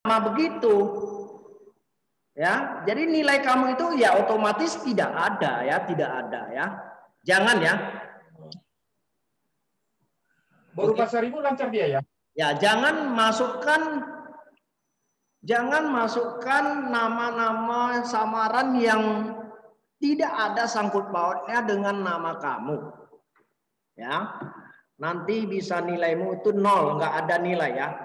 begitu. Ya, jadi nilai kamu itu ya otomatis tidak ada ya, tidak ada ya. Jangan ya. Baru pasar ibu lancar dia ya? Ya, jangan masukkan nama-nama samaran yang tidak ada sangkut pautnya dengan nama kamu. Ya. Nanti bisa nilaimu itu 0, nggak ada nilai ya.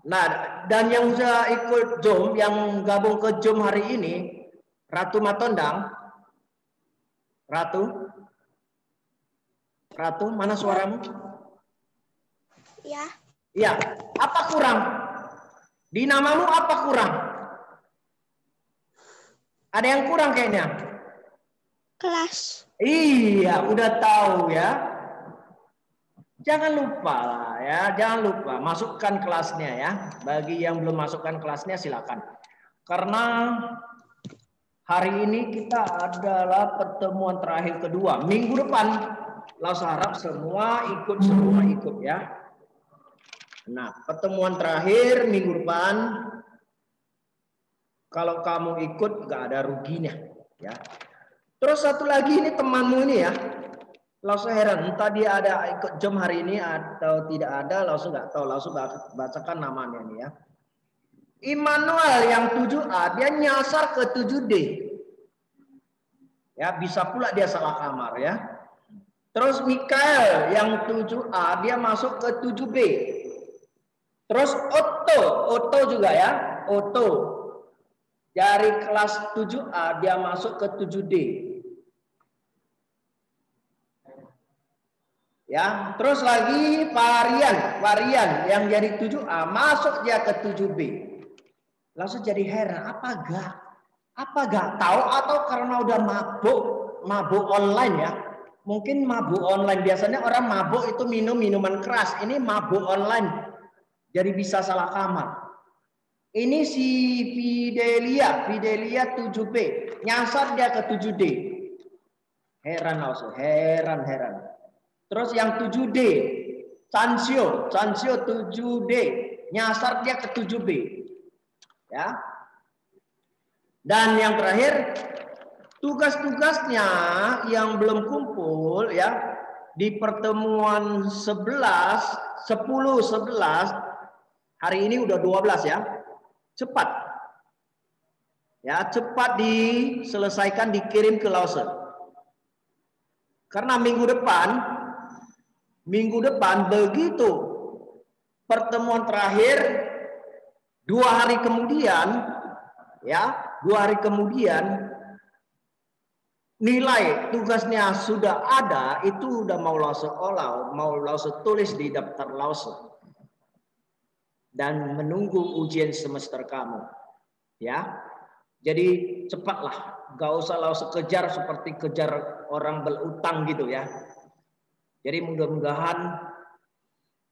Nah, dan yang sudah ikut JOM, yang gabung ke JOM hari ini, Ratu Matondang. Ratu, mana suaramu? Ya. Iya, apa kurang? Di namamu apa kurang? Ada yang kurang kayaknya? Kelas. Iya, udah tahu ya. Jangan lupa lah ya, jangan lupa masukkan kelasnya ya. Bagi yang belum masukkan kelasnya silakan. Karena hari ini kita adalah pertemuan terakhir kedua. Minggu depan, Laos harap semua ikut ya. Nah, pertemuan terakhir minggu depan, kalau kamu ikut nggak ada ruginya ya. Terus satu lagi ini temanmu ini ya. Langsung heran, entah dia ada ikut jam hari ini atau tidak ada, langsung nggak tahu, langsung bacakan namanya nih ya. Immanuel yang 7A, dia nyasar ke 7D. Ya, bisa pula dia salah kamar ya. Terus Mikael yang 7A, dia masuk ke 7B. Terus Otto juga ya, Otto. Dari kelas 7A, dia masuk ke 7D. Ya, terus lagi varian yang jadi 7A masuk dia ke 7B. Langsung jadi heran, apa gak tahu atau karena udah mabuk online ya. Mungkin mabuk online, biasanya orang mabuk itu minum minuman keras, ini mabuk online. Jadi bisa salah kamar. Ini si Fidelia 7B, nyasar dia ke 7D. Heran langsung, heran. Terus yang 7D, Chansio 7D, nyasar dia ke 7B. Ya. Dan yang terakhir, tugas-tugasnya yang belum kumpul ya, di pertemuan 10-11, hari ini udah 12 ya. Cepat. Ya, cepat diselesaikan, dikirim ke Lause. Karena minggu depan begitu pertemuan terakhir 2 hari kemudian ya, 2 hari kemudian nilai tugasnya sudah ada, itu udah mau Lause tulis di daftar Lause dan menunggu ujian semester kamu ya. Jadi cepatlah, gak usah Lause kejar seperti kejar orang berutang gitu ya. Jadi mudah-mudahan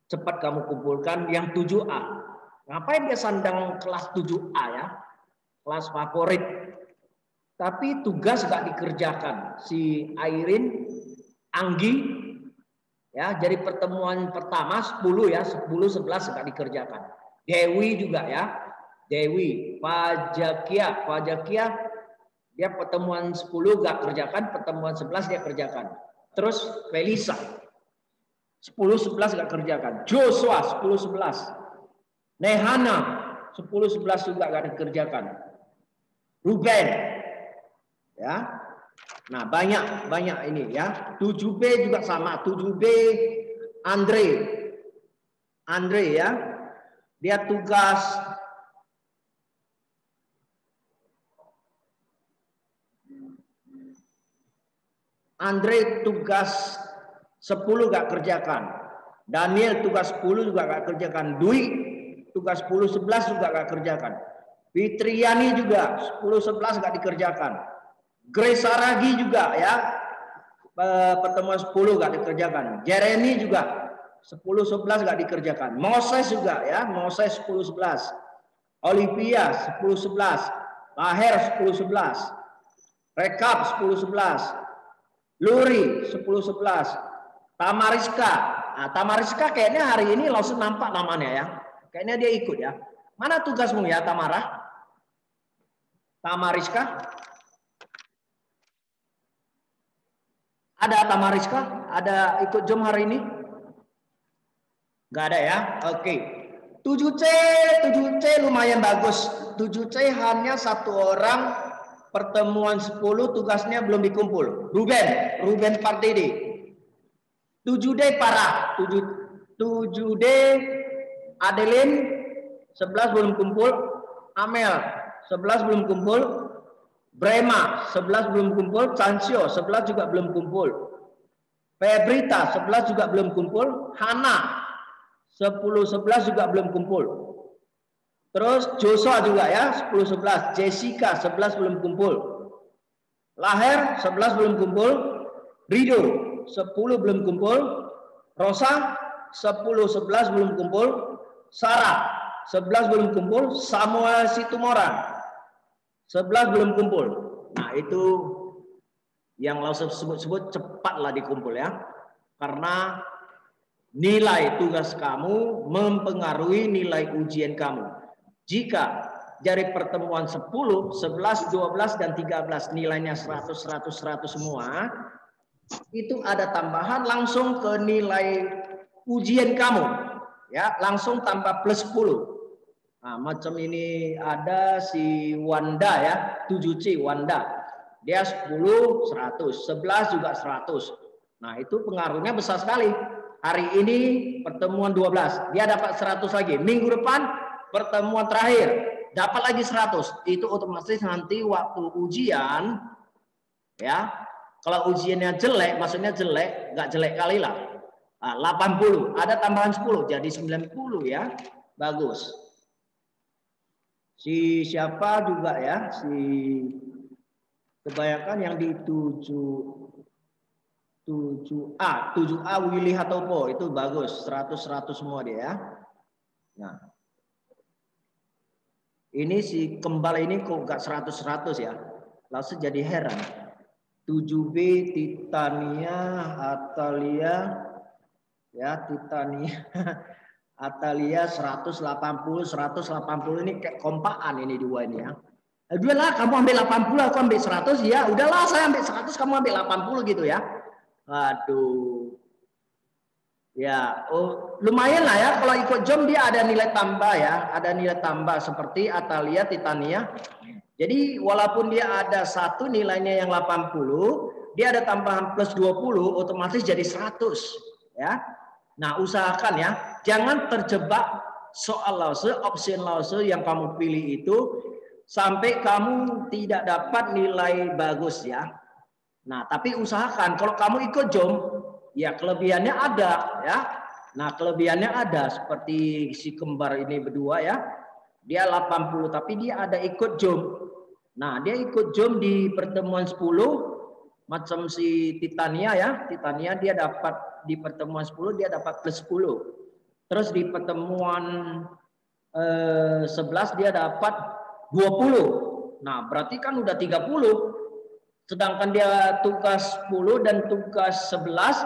cepat kamu kumpulkan yang 7A. Ngapain dia sandang kelas 7A ya? Kelas favorit. Tapi tugas gak dikerjakan. Si Airin, Anggi, ya, jadi pertemuan pertama 10 ya, 10-11 gak dikerjakan. Dewi juga ya. Dewi, Pajakia, dia pertemuan 10 gak kerjakan, pertemuan 11 dia kerjakan. Terus Felisa 10-11 gak kerjakan. Joshua 10-11. Nehana 10-11 juga gak dikerjakan. Ruben ya. Nah, banyak ini ya. 7B juga sama. 7B Andre ya. Dia tugas Andre tugas 10 gak kerjakan. Daniel tugas 10 juga gak kerjakan. Dwi tugas 10-11 juga gak kerjakan. Fitriani juga 10-11 gak dikerjakan. Grace Saragi juga ya, pertemuan 10 gak dikerjakan. Jeremy juga 10-11 gak dikerjakan. Moses juga ya, Moses 10-11. Olivia 10-11. Maher 10-11. Rekap 10-11. Luri 10-11. Tamariska. Nah, Tamariska kayaknya hari ini langsung nampak namanya ya. Kayaknya dia ikut ya. Mana tugasmu ya, Tamara? Tamariska? Ada Tamariska? Ada ikut jom hari ini? Nggak ada ya? Oke. 7C lumayan bagus. 7C hanya satu orang, pertemuan 10 tugasnya belum dikumpul. Ruben Pardede. 7D parah. 7D Adeline 11 belum kumpul. Amel 11 belum kumpul. Brema 11 belum kumpul. Chansio 11 juga belum kumpul. Febrita 11 juga belum kumpul. Hana 10-11 juga belum kumpul. Terus Joshua juga ya 10-11. Jessica 11 belum kumpul. Lahir 11 belum kumpul. Rido 10 belum kumpul. Rosa 10-11 belum kumpul. Sarah 11 belum kumpul. Samuel Situmorang 11 belum kumpul. Nah itu yang langsung sebut-sebut cepatlah dikumpul ya. Karena nilai tugas kamu mempengaruhi nilai ujian kamu. Jika dari pertemuan 10, 11, 12, dan 13 nilainya 100, 100, 100 semua, itu ada tambahan langsung ke nilai ujian kamu. Ya, langsung tambah plus 10. Nah, macam ini ada si Wanda ya, 7C Wanda. Dia 10, 100, 11 juga 100. Nah, itu pengaruhnya besar sekali. Hari ini pertemuan 12, dia dapat 100 lagi. Minggu depan pertemuan terakhir dapat lagi 100. Itu otomatis nanti waktu ujian ya. Kalau ujiannya jelek, maksudnya jelek, nggak jelek kali lah. 80, ada tambahan 10 jadi 90 ya. Bagus. Si siapa juga ya, si kebanyakan yang di 7A Willy Hatopo itu bagus, 100 semua dia ya. Nah, ini si kembal ini kok gak 100 ya, langsung jadi heran. 7B Titania Atalia ya, Titania Atalia 180 ini kayak kompaan ini dua ini ya. Udahlah kamu ambil 80, aku ambil 100 ya. Udahlah saya ambil 100, kamu ambil 80 gitu ya. Aduh. Ya, lumayan lah ya kalau ikut jom dia ada nilai tambah ya, ada nilai tambah seperti Atalia, Titania. Jadi walaupun dia ada satu nilainya yang 80, dia ada tambahan plus 20 otomatis jadi 100 ya. Nah, usahakan ya, jangan terjebak soal lause, option lause yang kamu pilih itu sampai kamu tidak dapat nilai bagus ya. Nah, tapi usahakan kalau kamu ikut jom, ya kelebihannya ada ya. Nah, kelebihannya ada seperti si kembar ini berdua ya. Dia 80 tapi dia ada ikut jom. Nah, dia ikut jom di pertemuan 10 macam si Titania ya. Titania dia dapat di pertemuan 10 dia dapat plus 10. Terus di pertemuan 11 dia dapat 20. Nah, berarti kan udah 30. Sedangkan dia tugas 10 dan tugas 11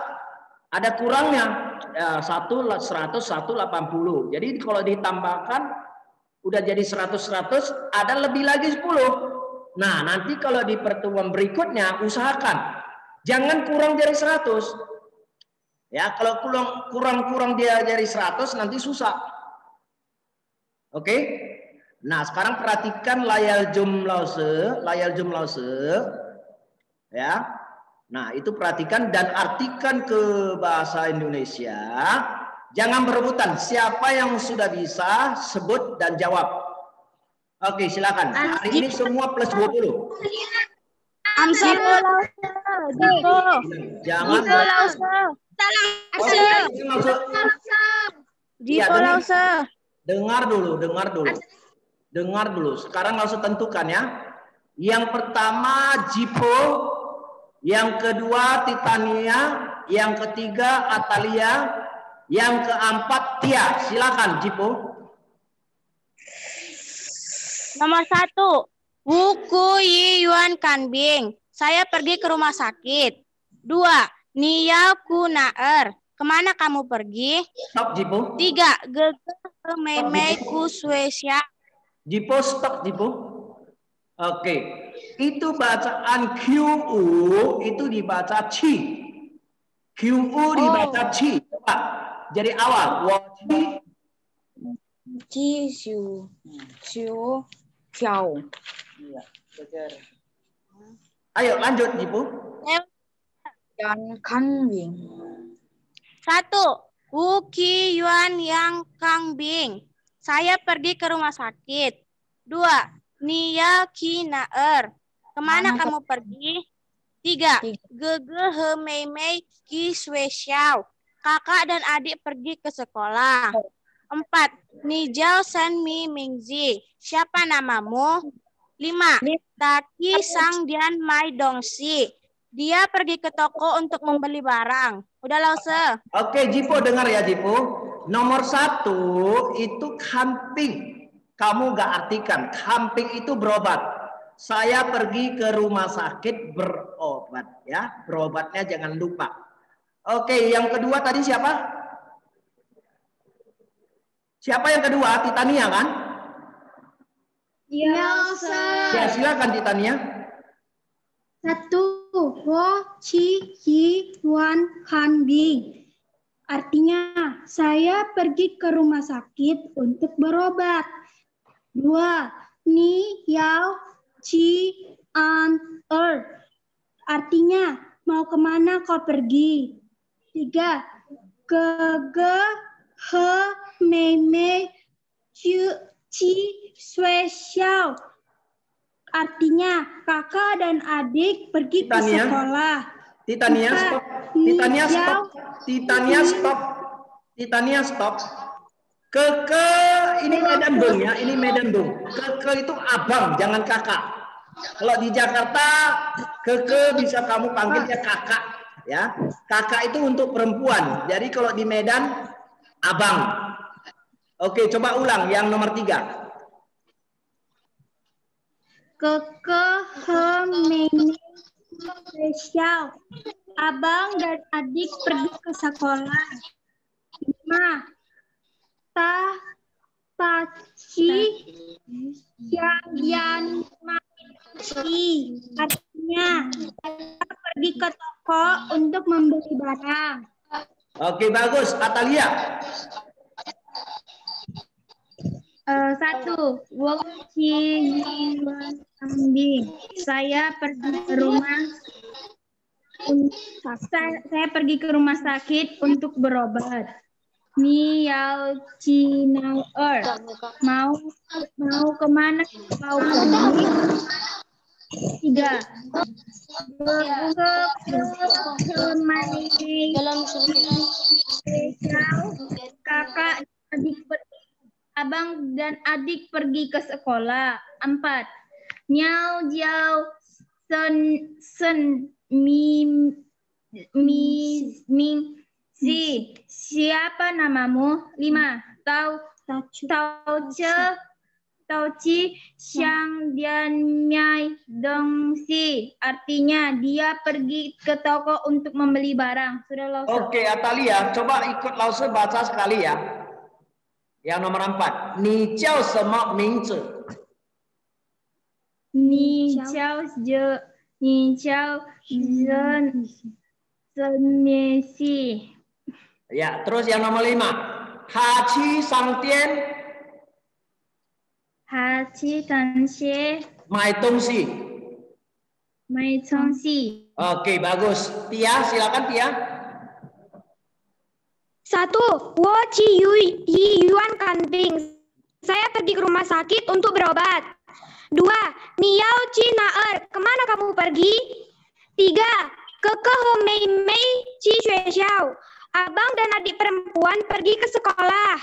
ada kurangnya. Ya, 100, 1 80. Jadi kalau ditambahkan udah jadi 100, ada lebih lagi 10. Nah, nanti kalau di pertemuan berikutnya usahakan jangan kurang dari 100. Ya, kalau kurang dia dari 100 nanti susah. Oke? Nah, sekarang perhatikan layar zoom lause. Ya. Nah, itu perhatikan dan artikan ke bahasa Indonesia. Jangan berebutan. Siapa yang sudah bisa sebut dan jawab. Oke, silakan. Hari ini semua plus 20. Jangan dengar dulu. Sekarang langsung tentukan ya. Yang pertama Jipo, yang kedua Titania, yang ketiga Atalia, yang keempat Tia. Silakan Jipo. Nomor 1, Wuku Yi Yuan Kanbing. Saya pergi ke rumah sakit. 2, Nia Kunaer. kemana kamu pergi? Stop, Jipo. 3. Gege memei ku Swesia. Jipo, stop, Jipo. Oke. Itu bacaan QU itu dibaca Ci. QU dibaca Ci. Coba. Jadi awal. Waci. Ji xiu xiu xiao. Ayo lanjut, Jipo. Yan kan bing. 1. Wu Qi Yuan yang Kang Bing. Saya pergi ke rumah sakit. 2. Nia Qi Naer. Kemana kamu pergi? 3. Gege He Mei Mei Qi Sui Xiao. Kakak dan adik pergi ke sekolah. 4. Ni Jiao Sen Mi Mingzi. Siapa namamu? 5. Taki Sang Dian Mai Dongsi. Dia pergi ke toko untuk membeli barang. Udah, Lause. Oke, Jipo dengar ya, Jipo. Nomor 1 itu camping. Kamu nggak artikan. Camping itu berobat. Saya pergi ke rumah sakit berobat. Ya, berobatnya jangan lupa. Oke, yang kedua tadi siapa? Siapa yang kedua? Titania kan? Ya, Ya, silakan Titania. 1. Wo Qi Yuan Han Bing. Artinya, saya pergi ke rumah sakit untuk berobat. 2. Ni Yao Qi An Er. Artinya, mau kemana kau pergi? 3. Gege He Mei Mei Qi Sui Xiao. Artinya, kakak dan adik pergi ke sekolah. Titania, stop. Titania, stop. Titania, stop. Titania, stop. Keke, ini Medan Bung ya, ini Medan Bung. Keke itu abang, jangan kakak. Kalau di Jakarta, keke bisa kamu panggil dia kakak. Ya, kakak itu untuk perempuan. Jadi kalau di Medan, abang. Oke, coba ulang yang nomor 3. Keke He Mei Mei Xiao. Abang dan adik pergi ke sekolah. 5. Taci Yan Mai. Artinya, kita pergi ke toko untuk membeli barang. Oke, bagus. Atalia. 1. Wo Qi Yuan Kambing. Saya pergi ke rumah sakit untuk berobat. Ni Yao Qi Naer. Mau kemana kau pergi? 3. Kakak adik abang dan adik pergi ke sekolah. 4. Niao Jiao Sen Mi Ming Zi. Siapa namamu? 5. Tao Chi Xiang Dian Miai Dongsi. Artinya dia pergi ke toko untuk membeli barang. Sudah, Lause. Oke, Atalia, coba ikut Lause baca sekali ya. Yang nomor 4. Ni jiao sema mingzi? Ni Jiao Zhen Si. Ya, terus yang nomor 5. Ha Qi Sang Dian Ha Qi Tan Xie Mai Dongxi. Mai Chong Si. Oke, bagus. Tia, silakan Tia. 1. Wo Qi Yuan Kambing. Saya pergi ke rumah sakit untuk berobat. 2. Niao Qi Naer. Kemana kamu pergi? 3. Keke He Mei Mei Qi Sui Xiao. Abang dan adik perempuan pergi ke sekolah.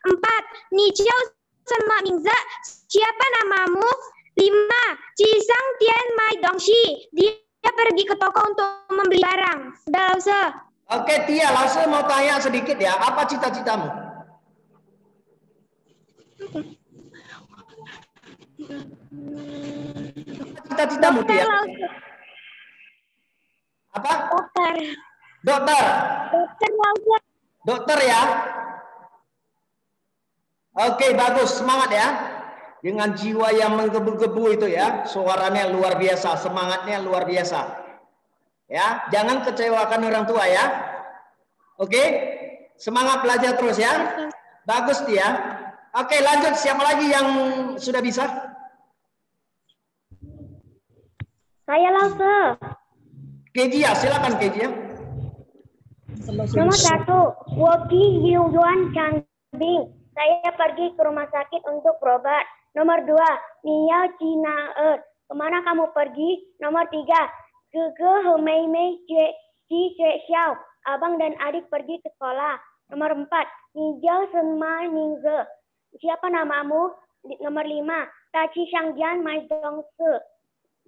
4. Ni Jiao Sen Ma Mingza. Siapa namamu? 5. Qi Sang Tian Mai Dongxi. Dia pergi ke toko untuk membeli barang. Sudah, Lause. Oke, Tia, Lause mau tanya sedikit ya. Apa cita-citamu? Cita-citamu, Tia? Apa? Dokter. Dokter. Dokter ya. Oke, bagus. Semangat ya. Dengan jiwa yang menggebu-gebu itu ya. Suaranya luar biasa, semangatnya luar biasa. Ya, jangan kecewakan orang tua ya. Oke? Semangat belajar terus ya. Bagus dia. Oke, lanjut. Siapa lagi yang sudah bisa? Saya Lause. Kejia, silakan Kejia. Nomor 1, Woki Yuan Changbing. Saya pergi ke rumah sakit untuk berobat. Nomor 2, Niao Cina kemana kamu pergi? Nomor 3, Gege Hemei Mei Ji Xiao. Abang dan adik pergi ke sekolah. Nomor 4, Nijau Semai Mingze. Siapa namamu? Nomor 5, Tachi Shangjian Mai Dongse.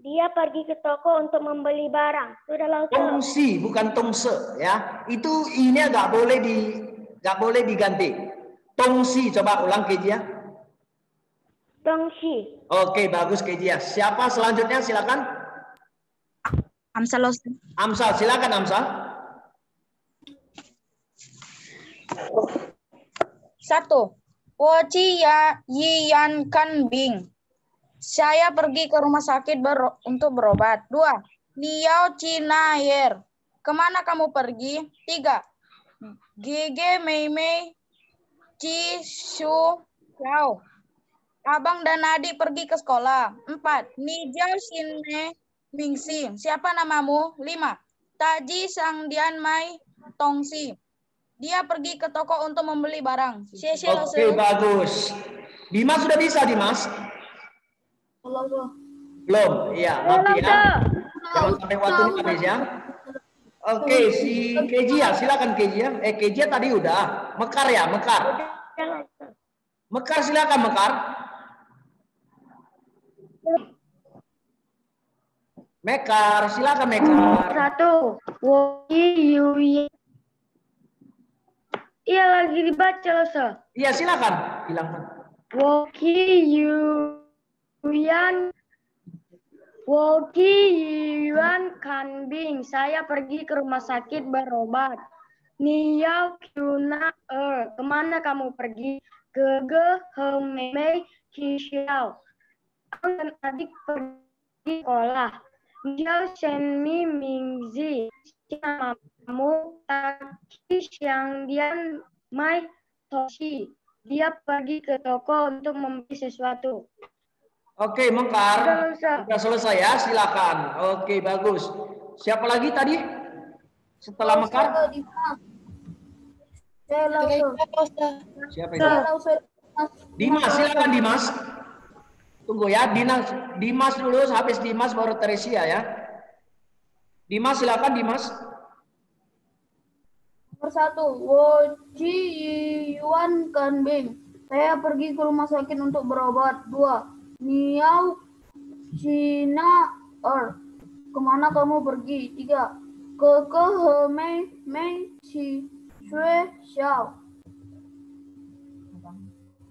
Dia pergi ke toko untuk membeli barang. Sudah Lause. Tongsi, bukan tongse ya. Itu ini nggak boleh diganti. Tongsi, coba ulang Kejia. Dongxi. Oke, bagus Kejia. Siapa selanjutnya? Silakan. Amsal Lause. Amsal, silakan Amsal. 1. Woji ya Yian Kanbing. Saya pergi ke rumah sakit untuk berobat. 2. Liao Cina Yer. Kemana kamu pergi? 3. Gege Mei Mei Ji Shu Xiao. Abang dan adik pergi ke sekolah. 4. Nijau Xinme Mingxi. Siapa namamu? 5. Taji Sangdian Mai Tongxi. Dia pergi ke toko untuk membeli barang. Oke, bagus. Dimas sudah bisa, Dimas? Belum. Iya, nanti ya. Jangan sampai waktunya habis ya. Oke, si Kejia, silakan Kejia. Kejia tadi udah. Mekar ya, Mekar. Mekar, silakan Mekar. Mekar, silakan Mekar. 1, Woki Yuan. Iya lagi dibaca Lause. Iya, silakan. Bilangkan. Woki Yuan Kanbing. Saya pergi ke rumah sakit berobat. Niao Cina kemana kamu pergi? Gege Hemei Xiao. Abang dan adik pergi sekolah. Niao Shenmi Mingzi. Namamu? Tachi Xiangdian Mai Toshi. Dia pergi ke toko untuk membeli sesuatu. Oke, Mekar. Sudah selesai ya, silakan. Oke, bagus. Siapa lagi tadi? Setelah Mekar? Siapa itu? Dimas, silakan Dimas. Tunggu ya, Dimas dulu, habis Dimas baru Teresia ya. Dimas, silakan Dimas. Nomor 1, Woji Yuan Kanbing. Saya pergi ke rumah sakit untuk berobat. 2. Niao Cina kemana kamu pergi? 3. Keke Hemei Mei Ji Xiao.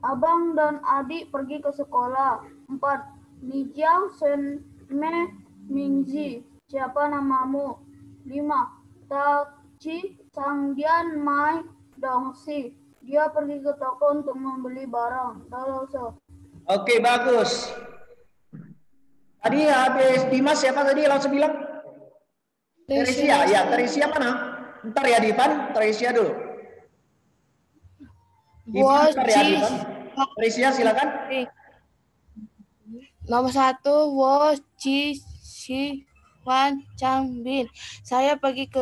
Abang dan adik pergi ke sekolah. 4. Nijau Shenme Mingzi. Siapa namamu? 5. Tachi Sangdian Mai Dongxi. Dia pergi ke toko untuk membeli barang. Oke, bagus. Tadi habis Dimas siapa tadi langsung bilang? Teresia. Ya, Teresia mana? Ntar ya Divan, Teresia dulu. Divan, ntar ya Divan. Teresia silakan. Nomor 1, Woji Yuan Changbing. Saya pergi ke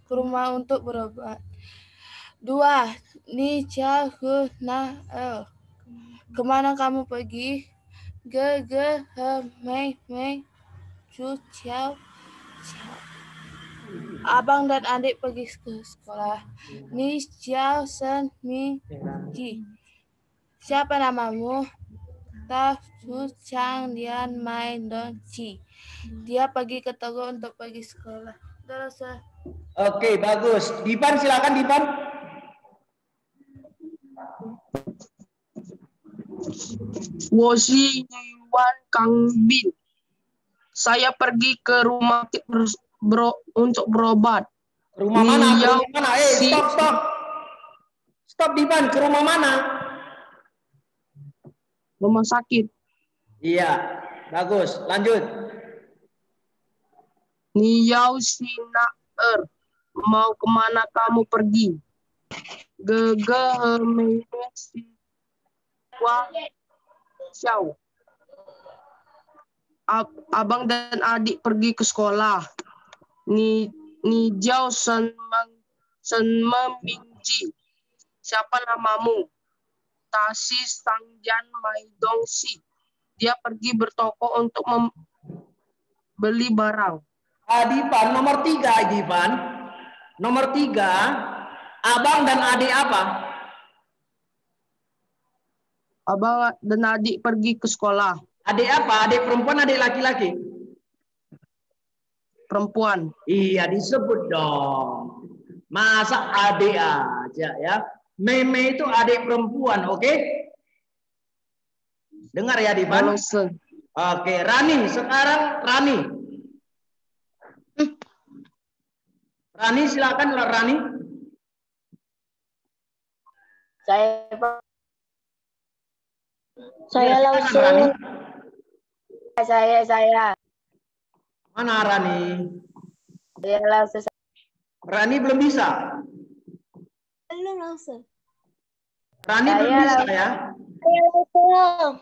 rumah untuk berobat. 2. Nijau Xinme. Kemana kamu pergi? Gege Hemei Mei Ji Xiao. Abang dan adik pergi ke sekolah. Nijau Shenmi Ji. Siapa namamu? Tachi Sangdian Mai Dongxi. Dia pergi ke toko untuk pergi sekolah. Selesai. Oke, bagus. Dipan, silakan Dipan. Woji Yuan Kangbing. Saya pergi ke rumah untuk berobat. Ke rumah mana? Ke Niyau rumah mana? si Stop. Stop Diban, ke rumah mana? rumah sakit. Iya, bagus. Lanjut. Niyau si naer, mau kemana kamu pergi? Gege hemene si wa xiao. Abang dan adik pergi ke sekolah. Ni Jiao Sen Mingji. Siapa namamu? Tasi Sangjan Maidongsi. Dia pergi bertoko untuk membeli barang. Divan, nomor 3, Divan. Nomor 3, abang dan adik apa? Abang dan adik pergi ke sekolah. Adik apa? Adik perempuan, adik laki-laki? Perempuan. Iya, disebut dong. Masa adik aja ya? Meme itu adik perempuan, oke? Dengar ya, Divan. Oke, Rani. Sekarang Rani. Rani, silakan Rani. Saya langsung. Rani. Saya. Mana Rani? Saya langsung. Rani belum bisa. Belum langsung. Rani belum bisa ya? Saya langsung.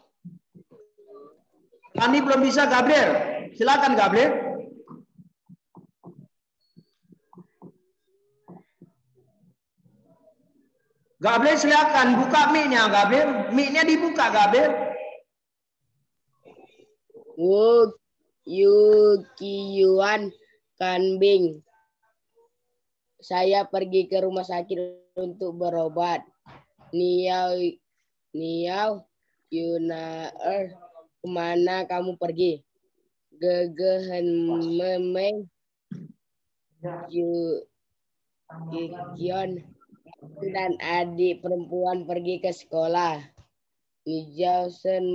Rani belum bisa, Gabriel. Silakan Gabriel. Gabriel silakan buka mic-nya, Gabriel. Mic-nya dibuka, Gabriel. Yuan Kanbing. Saya pergi ke rumah sakit untuk berobat. Niau Yunaer, kemana kamu pergi? Gegehen memeng Gion dan adik perempuan pergi ke sekolah. Nijau Sen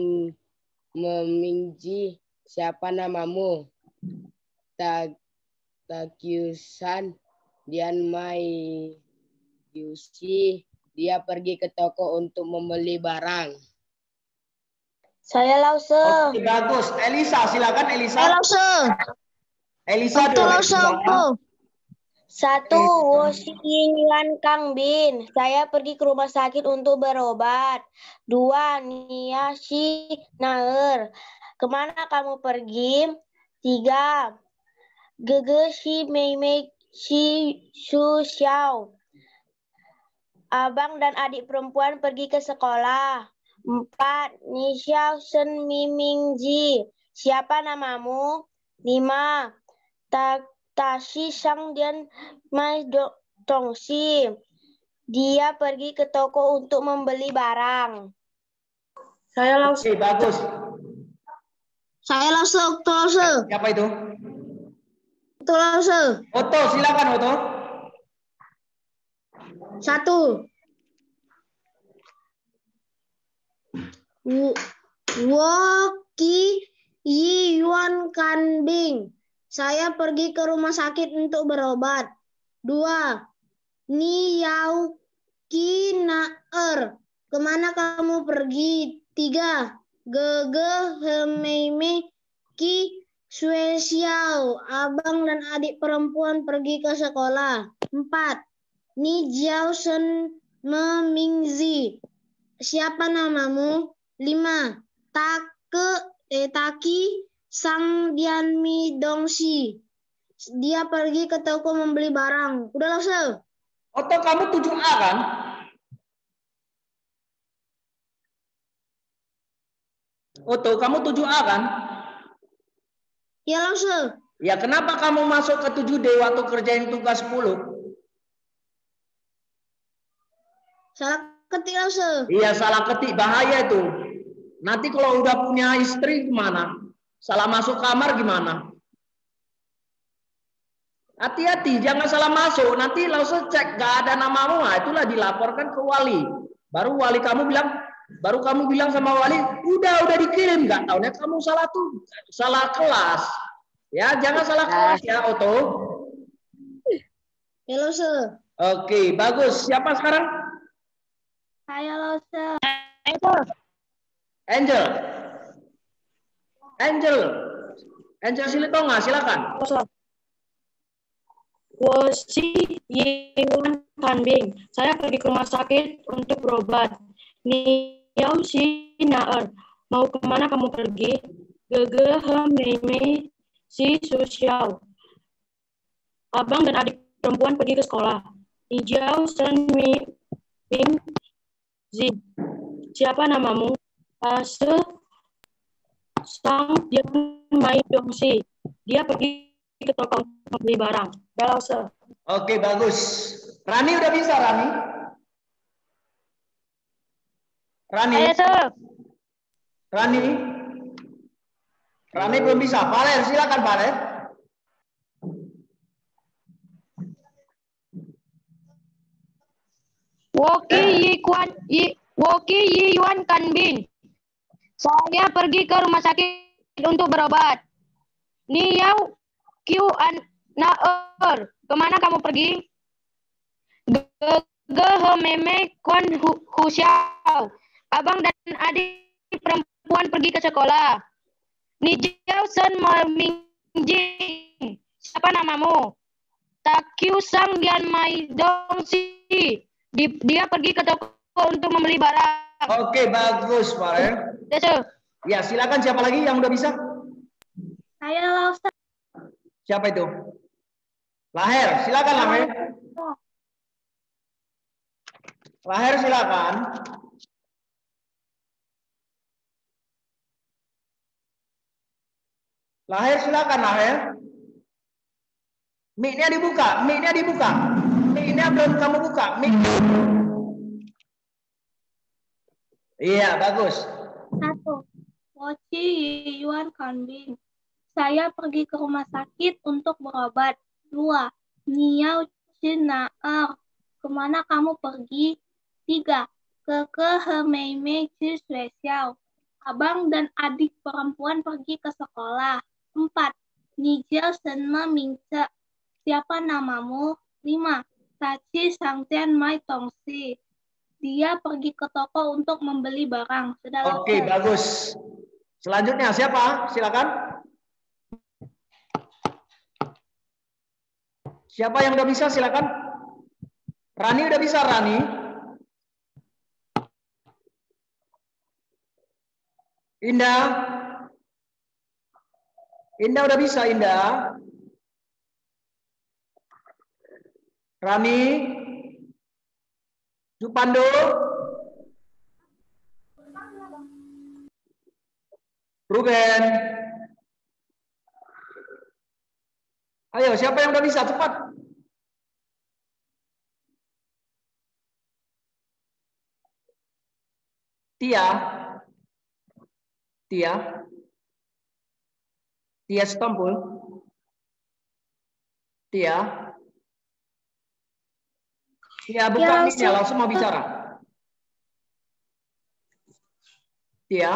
Memingji, siapa namamu? Takyusan Dian Mai Yusi, dia pergi ke toko untuk membeli barang. Saya langsung. Oke, bagus. Elisa, silakan Elisa. Saya langsung. Elisa dulu. 1. Yuan Kang Bin. Saya pergi ke rumah sakit untuk berobat. 2. Nia Si Naer. Kemana kamu pergi? 3. Gege Si Mei Si Su Xiao. Abang dan adik perempuan pergi ke sekolah. 4. Ni Xiao Sen Miming Ji. Siapa namamu? 5. Tashi Sangdian Mai Dongsi. Dia pergi ke toko untuk membeli barang. Saya langsung. Oke, bagus. Saya langsung. Siapa itu? Langsung. Oto, silakan Oto. 1. Woki Yuan Kanbing. Saya pergi ke rumah sakit untuk berobat. 2. Ni Yau Ki Naer. Kemana kamu pergi? 3. Gege Hemeime Ki Sue Xiao. Abang dan adik perempuan pergi ke sekolah. 4. Ni Jiao Sen Memingzi. Siapa namamu? 5. Taki Sang Dianmi Dongsi. Dia pergi ke toko membeli barang. Udah langsung. Oto, kamu 7A kan? Oto, kamu 7A kan? Ya langsung. Ya, kenapa kamu masuk ke 7D waktu kerjain tugas 10? Salah ketik langsung. Iya, salah ketik. Bahaya itu. Nanti kalau udah punya istri gimana? Salah masuk kamar gimana? Hati-hati, jangan salah masuk. Nanti langsung cek gak ada namamu, nah itulah dilaporkan ke wali. Baru wali kamu bilang sama wali, udah dikirim. Gak taunya kamu salah kelas. Ya, jangan salah kelas ya, Oto. Hello, sir. Oke, bagus. Siapa sekarang? Saya Lause. Angel. Angel Silitonga, silakan. Woci Yiwan Kanbing. Saya pergi ke rumah sakit untuk berobat. Niau si Naer. Mau kemana kamu pergi? Gege he meme si Susiao. Abang dan adik perempuan pergi ke sekolah. Nijau sen mi bing zi. Siapa namamu? Ase sang dia mai dongsi. Dia pergi ke toko untuk beli barang. Lause. Oke, bagus. Rani udah bisa, Rani? Rani belum bisa. Valen, silakan Valen. Woki Yiwan Kanbing. Saya pergi ke rumah sakit untuk berobat. Niau Q Naer. Kemana kamu pergi? Gege meme kon husiao. Abang dan adik perempuan pergi ke sekolah. Nijau sen mingjing. Siapa namamu? Takyu sang dian mai dongsi. Dia pergi ke toko untuk membeli barang. Oke, bagus, Valen. Ya, silakan. Siapa lagi yang udah bisa? Saya Lause. Siapa itu? Laher, silakan Laher. Laher, silakan. Laher, silakan Laher. Mic-nya dibuka. Mic-nya belum kamu buka. Mic. Iya, bagus. 1. Woci Yiwan Kanbing. Saya pergi ke rumah sakit untuk berobat. 2. Niau Cinaer. Kemana kamu pergi? 3. Ke Hemeime Ciswesiao. Abang dan adik perempuan pergi ke sekolah. 4. Nijel Senme Mingce. Siapa namamu? 5. Taci Sangtian Mai Tongsi. Dia pergi ke toko untuk membeli barang. Oke, bagus. Selanjutnya siapa? Silakan. Siapa yang udah bisa? Silakan. Rani udah bisa, Rani? Indah. Indah udah bisa, Indah. Rani. Supando. Ruben. Ayo, siapa yang udah bisa? Cepat. Tia. Tia Setompul. Tia, buka mic-nya, langsung mau bicara. Tia.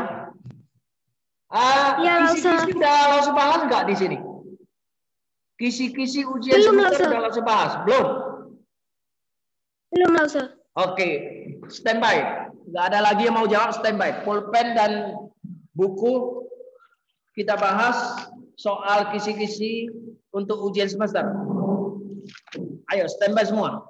Kisi-kisi udah langsung bahas nggak di sini? Kisi-kisi ujian semester udah langsung bahas? Belum? Belum, Lause. Oke, standby. Nggak ada lagi yang mau jawab, standby. Pulpen dan buku kita bahas soal kisi-kisi untuk ujian semester. Ayo, standby semua.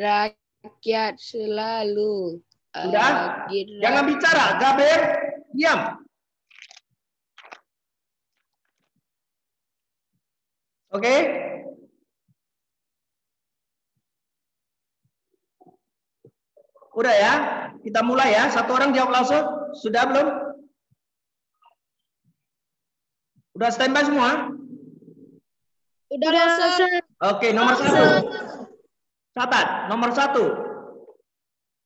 Rakyat selalu. Udah? Jangan bicara, Gaber. Diam. Oke? Udah ya? Kita mulai ya. Satu orang jawab langsung. Sudah belum? Udah standby semua? Udah, Lause. Oke, nomor 1. Catat, nomor 1.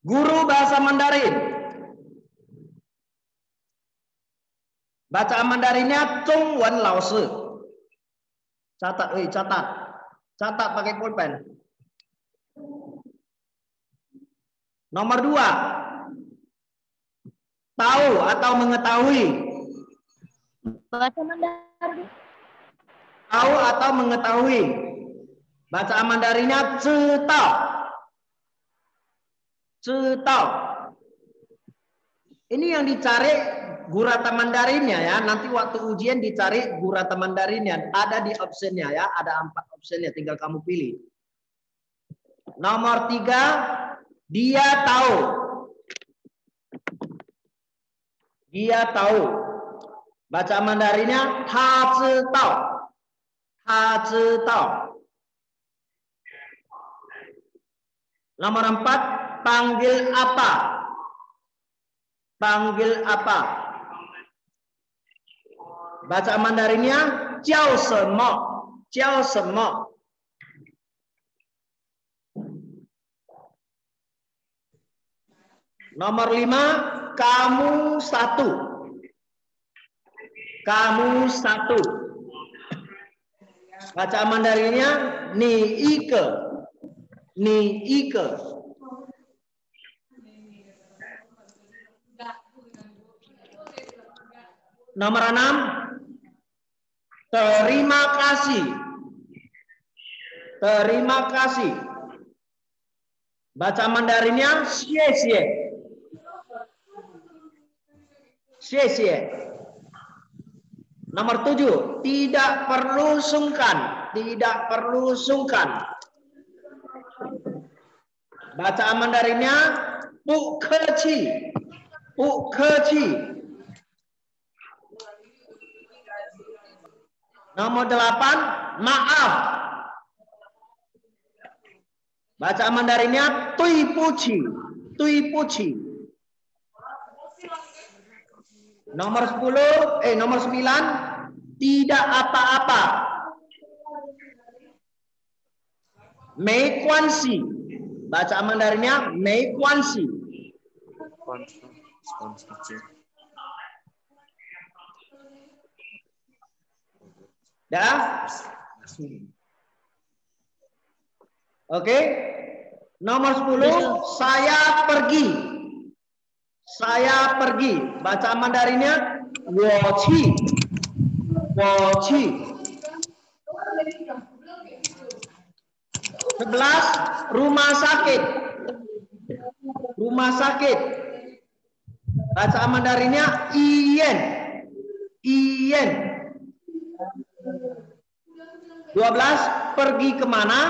Guru bahasa Mandarin. Bacaan Mandarinnya Zhong Wen Lao Shi. Catat, catat. Catat pakai pulpen. Nomor 2. Tahu atau mengetahui. Bahasa Mandarin. Tahu atau mengetahui. Bacaan Mandarinnya cetau. Cetau. Ini yang dicari gurata Mandarinnya ya. Nanti waktu ujian dicari gurata Mandarinnya. Ada di optionnya ya. Ada 4 optionnya. Tinggal kamu pilih. Nomor 3. Dia tahu. Dia tahu. Bacaan Mandarinnya ta zitao. Ta zitao. Nomor 4, panggil apa? Panggil apa? Bacaan Mandarinnya jiao shenme. Jiao shenme. Nomor 5, kamu satu. Kamu satu. Bacaan Mandarinnya ni ike. Ni ike. Nomor 6, terima kasih. Terima kasih. Bacaan Mandarinnya xie xie. Xie xie. Nomor 7, tidak perlu sungkan. Tidak perlu sungkan. Bacaan Mandarinnya bu keci. Bu keci. Nomor 8, maaf. Bacaan Mandarinnya tui puci. Tui puci. Nomor 9, tidak apa-apa. Mei kuansi. Bacaan Mandarinnya mei kuansi. Dah? Oke. Nomor 10, saya pergi. Saya pergi. Bacaan Mandarinnya wo qi. Wo qi. 11, rumah sakit. Rumah sakit. Bacaan Mandarinnya iyen. Iyen. 12, pergi kemana?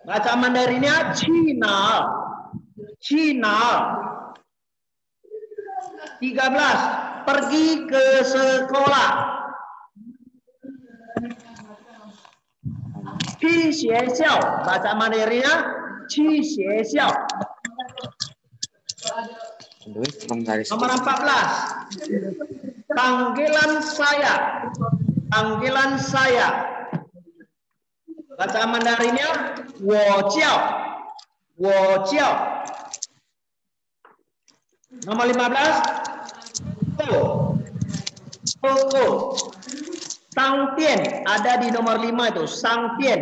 Bacaan Mandarinnya Cina. Cina. 13, pergi ke sekolah. Qi xie xiao. Bacaan Mandarinnya qi xie xiao. Nomor 14, panggilan saya. Panggilan saya. Bacaan Mandarinnya wo jiao. Wo jiao. Nomor 15, toko. Sang Tian ada di nomor 5 itu, Sang Tian.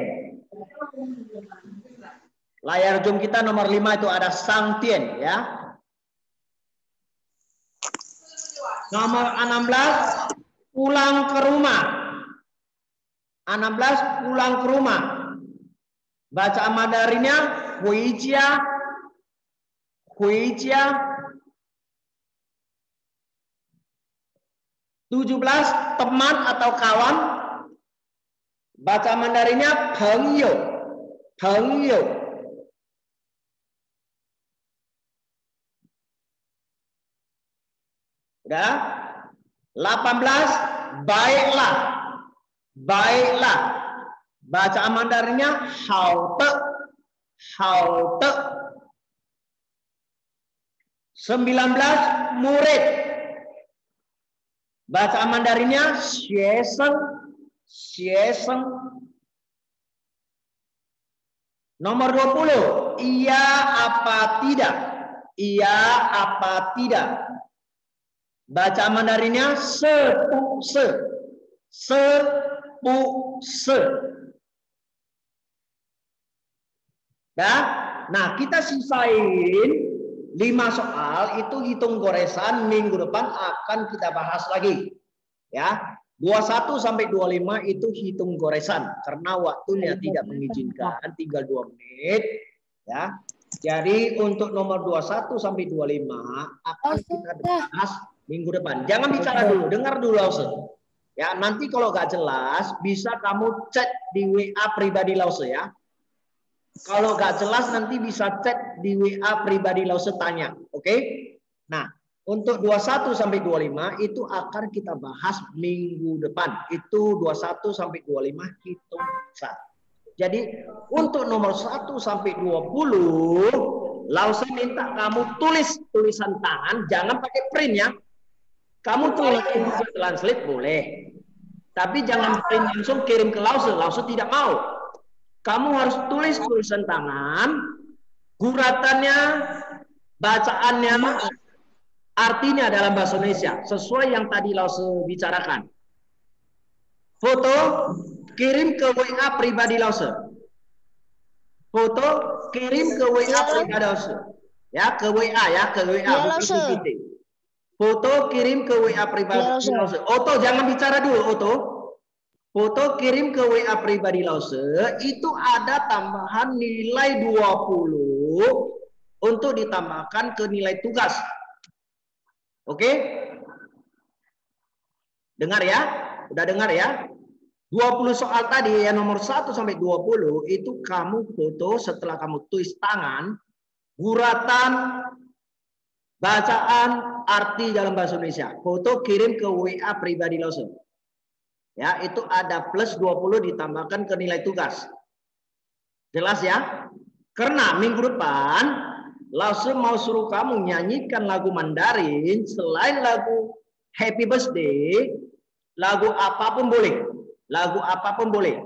Layar zoom kita nomor 5 itu ada Sang Tian ya. Nomor 16, pulang ke rumah. 16, pulang ke rumah. Bacaan Mandarinnya huijia. Huijia. 17, teman atau kawan. Baca Mandarinnya pengyo. Pengyo. Udah? 18, baiklah. Baiklah. Baca Mandarinnya haute. Haute. 19, murid. Bacaan Mandarinnya xuesheng. Xuesheng. Nomor 20, iya apa tidak? Iya apa tidak? Bacaan Mandarinnya se pu se. Se pu se. Nah, kita sisain 5 soal itu hitung goresan, minggu depan akan kita bahas lagi. Ya, 21 sampai 25 itu hitung goresan karena waktunya tidak mengizinkan, tinggal 2 menit. Ya, jadi untuk nomor 21 sampai 25 akan kita bahas minggu depan. Jangan bicara dulu, dengar dulu Lause. Ya, nanti kalau nggak jelas bisa kamu chat di WA pribadi Lause ya. Kalau nggak jelas nanti bisa chat di WA pribadi Lause tanya, oke? Nah, untuk 21 sampai 25 itu akan kita bahas minggu depan. Itu 21 sampai 25 hitung besar. Jadi untuk nomor 1 sampai 20 Lause minta kamu tulis tulisan tangan, jangan pakai print ya. Kamu tulis di Google Translate boleh. Tapi jangan print langsung kirim ke Lause, Lause tidak mau. Kamu harus tulis tulisan tangan, guratannya, bacaannya, artinya dalam bahasa Indonesia sesuai yang tadi Lause bicarakan. Foto kirim ke WA pribadi Lause. Foto kirim ke WA pribadi Lause. Ya, ke WA ya, ke WA bukan PPT. Foto kirim ke WA pribadi Lause. Oto jangan bicara dulu, Oto. Foto kirim ke WA pribadi Lause, itu ada tambahan nilai 20 untuk ditambahkan ke nilai tugas. Oke? Dengar ya? Udah dengar ya? 20 soal tadi yang nomor 1 sampai 20 itu kamu foto setelah kamu tulis tangan, guratan, bacaan, arti dalam bahasa Indonesia. Foto kirim ke WA pribadi Lause. Ya, itu ada plus 20 ditambahkan ke nilai tugas. Jelas ya? Karena minggu depan Lause mau suruh kamu nyanyikan lagu Mandarin selain lagu Happy Birthday, lagu apapun boleh. Lagu apapun boleh.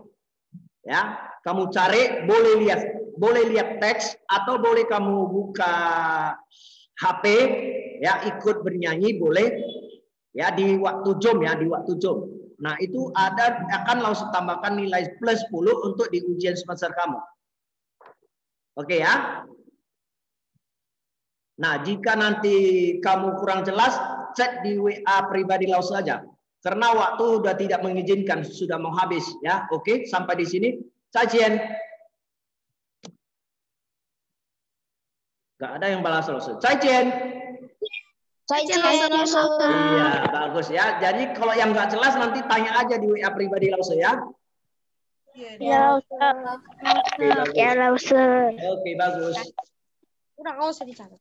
Ya, kamu cari, boleh lihat teks atau boleh kamu buka HP ya, ikut bernyanyi boleh. Ya, di waktu Zoom ya, di waktu Zoom. Nah, itu akan Lause tambahkan nilai plus 10 untuk di ujian semester kamu. Oke ya? Nah, jika nanti kamu kurang jelas, cek di WA pribadi Lause saja. Karena waktu sudah tidak mengizinkan, sudah mau habis ya. Oke, sampai di sini. Cacian. Gak ada yang balas Lause. Cacian. Iya, bagus ya. Jadi kalau yang nggak jelas nanti tanya aja di WA pribadi Lause ya. Ya, Oke, bagus. Lause. Oke, bagus. Udah, nggak usah dicatat.